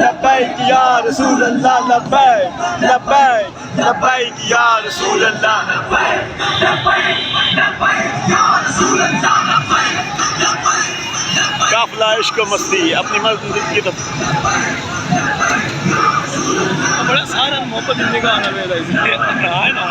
लब्बैक या रसूल अल्लाह लब्बैक लब्बैक लब्बैक या रसूल अल्लाह काफिला इश्क मस्ती अपनी मर्जी की तरफ बड़ा सारा मोहब्बत निगाह है ना